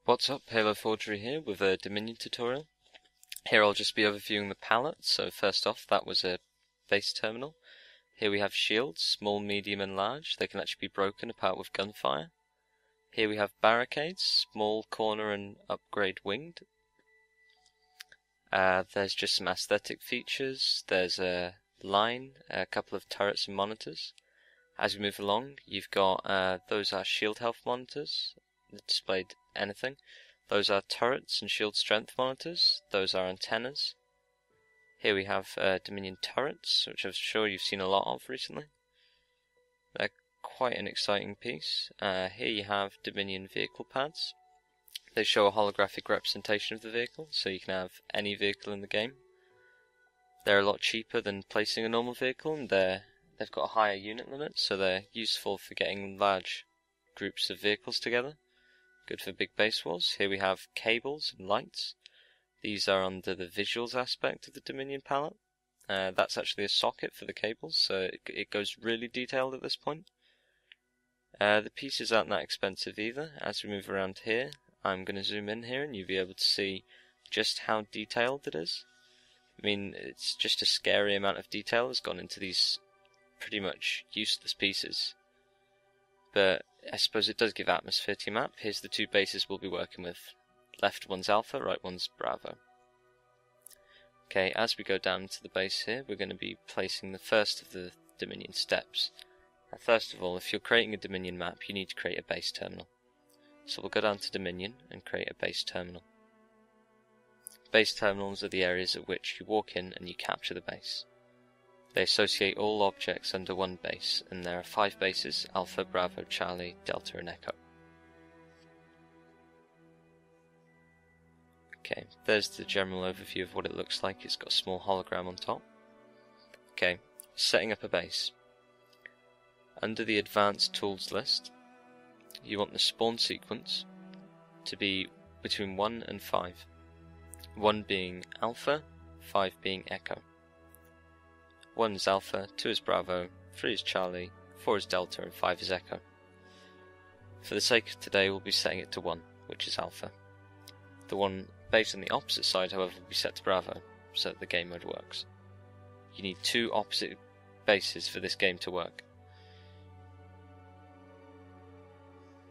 What's up, Halo Forgery here with a Dominion tutorial. Here I'll just be overviewing the palette. So first off, that was a base terminal. Here we have shields, small, medium and large. They can actually be broken apart with gunfire. Here we have barricades, small, corner and upgrade winged. There's just some aesthetic features. There's a line, a couple of turrets and monitors. As we move along, you've got those are shield health monitors that displayed anything. Those are turrets and shield strength monitors. Those are antennas. Here we have Dominion turrets, which I'm sure you've seen a lot of recently. They're quite an exciting piece. Here you have Dominion vehicle pads. They show a holographic representation of the vehicle, so you can have any vehicle in the game. They're a lot cheaper than placing a normal vehicle, and they've got a higher unit limit, so they're useful for getting large groups of vehicles together. Good for big base wars. Here we have cables and lights. These are under the visuals aspect of the Dominion palette. That's actually a socket for the cables, so it goes really detailed at this point. The pieces aren't that expensive either. As we move around here, I'm going to zoom in here and you'll be able to see just how detailed it is. I mean, it's just a scary amount of detail has gone into these pretty much useless pieces. But I suppose it does give atmosphere to your map. Here's the two bases we'll be working with. Left one's Alpha, right one's Bravo. Okay, as we go down to the base here, we're going to be placing the first of the Dominion steps. Now, first of all, if you're creating a Dominion map, you need to create a base terminal. So we'll go down to Dominion and create a base terminal. Base terminals are the areas at which you walk in and you capture the base. They associate all objects under one base, and there are 5 bases: Alpha, Bravo, Charlie, Delta and Echo. Okay, there's the general overview of what it looks like. It's got a small hologram on top. Okay, setting up a base. Under the Advanced Tools list, you want the spawn sequence to be between 1 and 5. 1 being Alpha, 5 being Echo. 1 is Alpha, 2 is Bravo, 3 is Charlie, 4 is Delta and 5 is Echo. For the sake of today we'll be setting it to 1, which is Alpha. The one based on the opposite side, however, will be set to Bravo, so that the game mode works. You need 2 opposite bases for this game to work.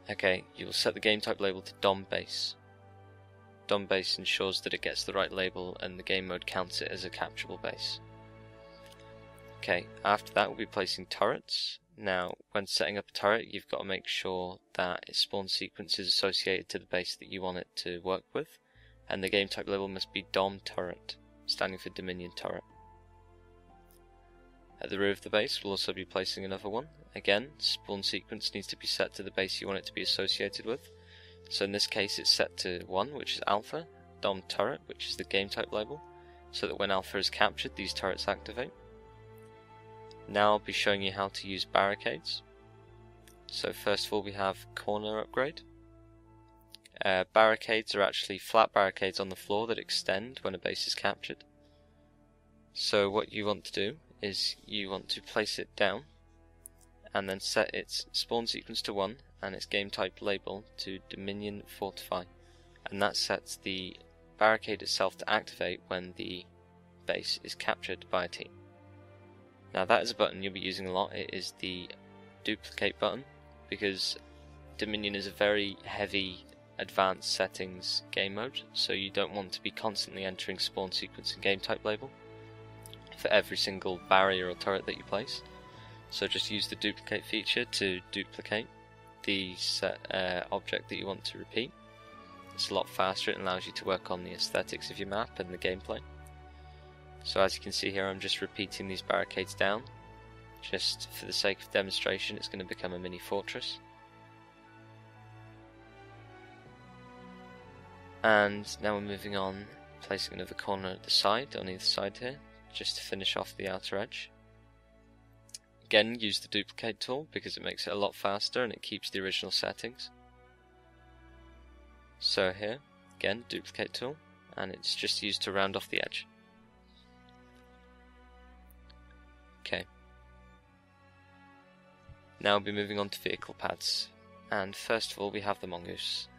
Okay, you will set the game type label to DOM base. DOM base ensures that it gets the right label and the game mode counts it as a capturable base. Okay, after that we'll be placing turrets. Now, when setting up a turret, you've got to make sure that its spawn sequence is associated to the base that you want it to work with, and the game type label must be DOM turret, standing for Dominion turret. At the rear of the base, we'll also be placing another one. Again, spawn sequence needs to be set to the base you want it to be associated with. So in this case, it's set to 1, which is Alpha, DOM turret, which is the game type label, so that when Alpha is captured, these turrets activate. Now I'll be showing you how to use barricades. So first of all we have corner upgrade. Barricades are actually flat barricades on the floor that extend when a base is captured. So what you want to do is you want to place it down and then set its spawn sequence to 1 and its game type label to Dominion Fortify, and that sets the barricade itself to activate when the base is captured by a team. Now that is a button you'll be using a lot. It is the duplicate button, because Dominion is a very heavy advanced settings game mode, so you don't want to be constantly entering spawn sequence and game type label for every single barrier or turret that you place. So just use the duplicate feature to duplicate the object that you want to repeat. It's a lot faster. It allows you to work on the aesthetics of your map and the gameplay. So as you can see here, I'm just repeating these barricades down. Just for the sake of demonstration, it's going to become a mini fortress. And now we're moving on, placing another corner at the side, on either side here, just to finish off the outer edge. Again, use the duplicate tool because it makes it a lot faster and it keeps the original settings. So here, again, duplicate tool, and it's just used to round off the edge. Okay. Now we'll be moving on to vehicle pads, and first of all we have the mongoose.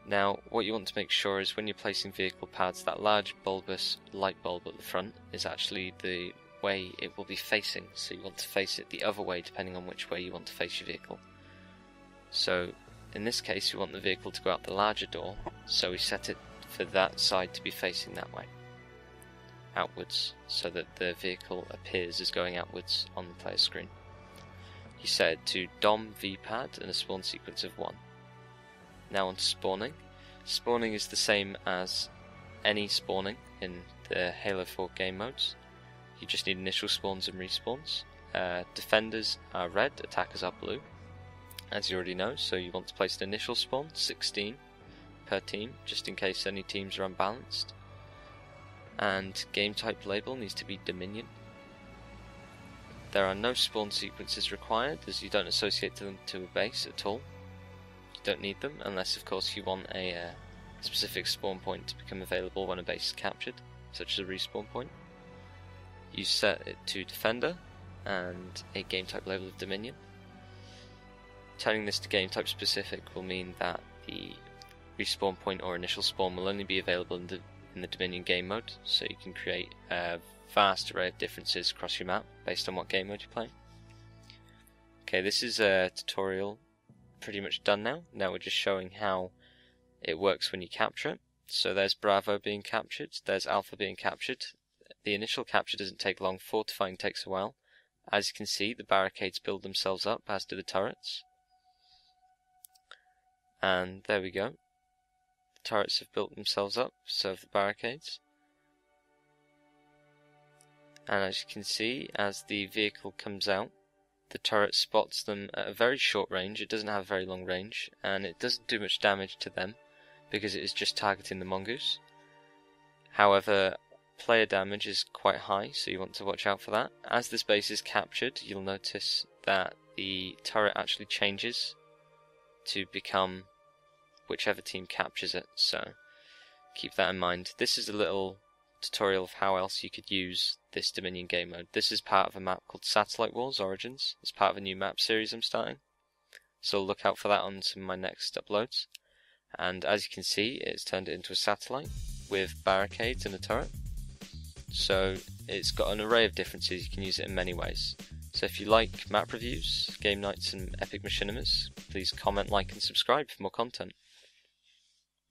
Now, what you want to make sure is when you're placing vehicle pads, that large bulbous light bulb at the front is actually the way it will be facing, so you want to face it the other way depending on which way you want to face your vehicle. So in this case you want the vehicle to go out the larger door, so we set it for that side to be facing that way, outwards, so that the vehicle appears as going outwards on the player screen. You set it to DOM VPAD and a spawn sequence of 1. Now on to spawning. Spawning is the same as any spawning in the Halo 4 game modes. You just need initial spawns and respawns. Defenders are red, attackers are blue, as you already know, so you want to place an initial spawn, 16 per team, just in case any teams are unbalanced. And game type label needs to be Dominion. There are no spawn sequences required, as you don't associate them to a base at all. You don't need them, unless of course you want a specific spawn point to become available when a base is captured, such as a respawn point. You set it to Defender and a game type label of Dominion. Turning this to game type specific will mean that the respawn point or initial spawn will only be available in the Dominion game mode, so you can create a vast array of differences across your map based on what game mode you're playing. Okay, this is a tutorial pretty much done now. Now we're just showing how it works when you capture it. So there's Bravo being captured, there's Alpha being captured. The initial capture doesn't take long, fortifying takes a while. As you can see, the barricades build themselves up, as do the turrets. And there we go. The turrets have built themselves up, so have the barricades. And as you can see, as the vehicle comes out, the turret spots them at a very short range. It doesn't have a very long range, and it doesn't do much damage to them because it is just targeting the mongoose. However, player damage is quite high, so you want to watch out for that. As this base is captured, you'll notice that the turret actually changes to become whichever team captures it, so keep that in mind. This is a little tutorial of how else you could use this Dominion game mode. This is part of a map called Satellite Wars Origins. It's part of a new map series I'm starting, so look out for that on some of my next uploads. And as you can see, it's turned it into a satellite with barricades and a turret. So it's got an array of differences. You can use it in many ways. So if you like map reviews, game nights and epic machinimas, please comment, like and subscribe for more content.